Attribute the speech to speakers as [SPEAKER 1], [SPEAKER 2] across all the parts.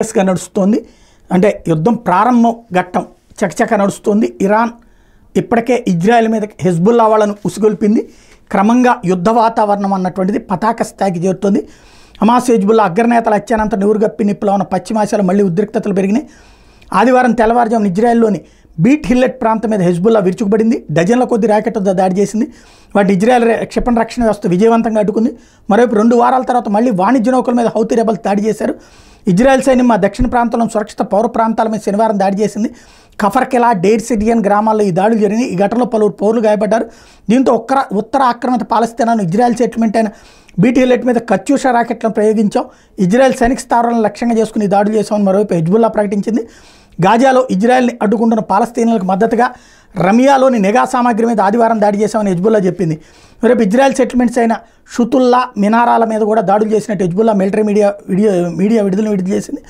[SPEAKER 1] రివర్స్గా నడుస్తోంది. అంటే యుద్ధం ప్రారంభం ఘట్టం చకచక నడుస్తోంది. ఇరాన్ ఇప్పటికే ఇజ్రాయెల్ మీద హెజ్బుల్లా వాళ్ళను ఉసిగొల్పింది. క్రమంగా యుద్ధ వాతావరణం అన్నటువంటిది పతాక స్థాయికి చేరుతోంది. హమాస్ హెజ్బుల్లా అగ్రనేతల అత్యానంత నివురుగప్పి నిప్పులో ఉన్న పశ్చిమాసియాలో మళ్లీ ఉద్రిక్తతలు పెరిగినాయి. ఆదివారం తెల్లవారుజామున ఇజ్రాయెల్లోని బీట్ హిల్లెట్ ప్రాంతం మీద హెజ్బుల్లా విరుచుకుపడింది. డజన్ల కొద్ది రాకెట్లతో దాడి చేసింది. వాటి ఇజ్రాయెల్ క్షిపణి రక్షణ వ్యవస్థ విజయవంతంగా అడ్డుకుంది. మరోవైపు 2 వారాల తర్వాత మళ్లీ వాణిజ్య నౌకల మీద హౌతీ రెబల్స్ దాడి చేశారు. ఇజ్రాయెల్ సైన్యం మా దక్షిణ ప్రాంతంలో సురక్షిత పౌర ప్రాంతాల మీద శనివారం దాడి చేసింది. కఫర్కెలా, డెయిర్ సిడియన్ గ్రామాల్లో ఈ దాడులు జరిగినాయి. ఈ ఘటనలో పలువురు పౌరులు గాయపడ్డారు. దీంతో ఉత్తర ఆక్రమిత పాలస్తీనాను ఇజ్రాయెల్ సెటిల్మెంట్ అయిన బీటీ హిల్లెట్ మీద కత్యూషా రాకెట్లను ప్రయోగించాం. ఇజ్రాయెల్ సైనిక స్థావరాలను లక్ష్యంగా చేసుకుని ఈ దాడులు చేశామని మరోవైపు హెజ్బుల్లా ప్రకటించింది. గాజాలో ఇజ్రాయెల్ని అడ్డుకుంటున్న పాలస్తీనాలకు మద్దతుగా రమియాలోని నిఘా సామాగ్రి మీద ఆదివారం దాడి చేశామని హెజ్బుల్లా చెప్పింది. మరోవైపు ఇజ్రాయెల్ సెటిల్మెంట్స్ అయిన షుతుల్లా, మినారాల మీద కూడా దాడులు చేసినట్టు హెజ్బుల్లా మిలిటరీ మీడియా విడుదల చేసింది.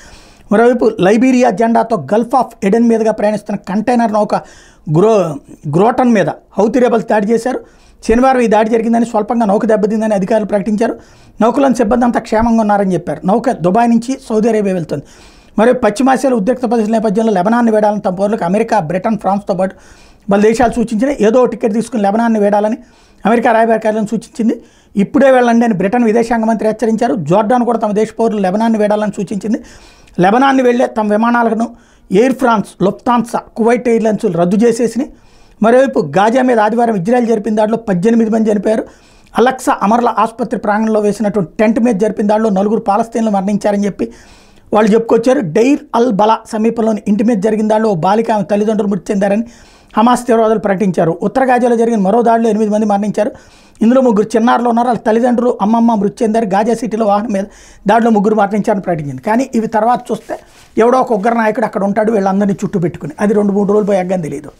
[SPEAKER 1] మరోవైపు లైబీరియా జెండాతో గల్ఫ్ ఆఫ్ ఎడెన్ మీదుగా ప్రయాణిస్తున్న కంటైనర్ నౌక గ్రోటన్ మీద హౌతీ రెబల్స్ దాడి చేశారు. శనివారం ఈ దాడి జరిగిందని, స్వల్పంగా నౌక దెబ్బతిందని అధికారులు ప్రకటించారు. నౌకలోని సిబ్బంది అంతా క్షేమంగా ఉన్నారని చెప్పారు. నౌక దుబాయ్ నుంచి సౌదీ అరేబియా వెళ్తుంది. మరియు పశ్చిమాసియాలో ఉద్రిక్త పరిస్థితుల నేపథ్యంలో లెబనాన్ని వేడాలని తమ పౌరులకు అమెరికా, బ్రిటన్, ఫ్రాన్స్తో పాటు పలు దేశాలు సూచించినాయి. ఏదో టికెట్ తీసుకుని లెబనాన్ని వేడాలని అమెరికా రాయబార కార్యాలయం సూచించింది. ఇప్పుడే వెళ్ళండి అని బ్రిటన్ విదేశాంగ మంత్రి హెచ్చరించారు. జోర్డాన్ కూడా తమ దేశ పౌరులు లెబనాన్ని వేడాలని సూచించింది. లెబనాన్ని వెళ్లే తమ విమానాలను air France, Lufthansa, Kuwait airlines రద్దు చేసేసినాయి. మరోవైపు గాజా మీద ఆదివారం ఇజ్రాయెల్ జరిపిన దాడిలో 18 మంది చనిపోయారు. అలక్సా అమర్ల ఆసుపత్రి ప్రాంగణంలో వేసినటువంటి టెంట్ మీద జరిపిన దాడిలో 4 పాలస్తీన్లు మరణించారని చెప్పి వాళ్ళు చెప్పుకొచ్చారు. డెయిర్ అల్ బలా సమీపంలోని ఇంటి మీద జరిగిన దాడిలో ఓ బాలిక ఆమె తల్లిదండ్రులు మృతి చెందారని హమాస్ తీవ్రవాదులు ప్రకటించారు. ఉత్తర గాజాలో జరిగిన మరో దాడిలో 8 మంది మరణించారు. ఇందులో 3 చిన్నారులు ఉన్నారు. వాళ్ళ తల్లిదండ్రులు, అమ్మమ్మ మృతి చెందారు. గాజా సిటీలో వాహనం మీద దాడిలో 3 మరణించారని ప్రకటించింది. కానీ ఇవి తర్వాత చూస్తే ఎవడో ఒక ఉగ్ర నాయకుడు అక్కడ ఉంటాడు వీళ్ళందరినీ చుట్టూ పెట్టుకుని. అది 2-3 రోజులు పోయాక తెలియదు.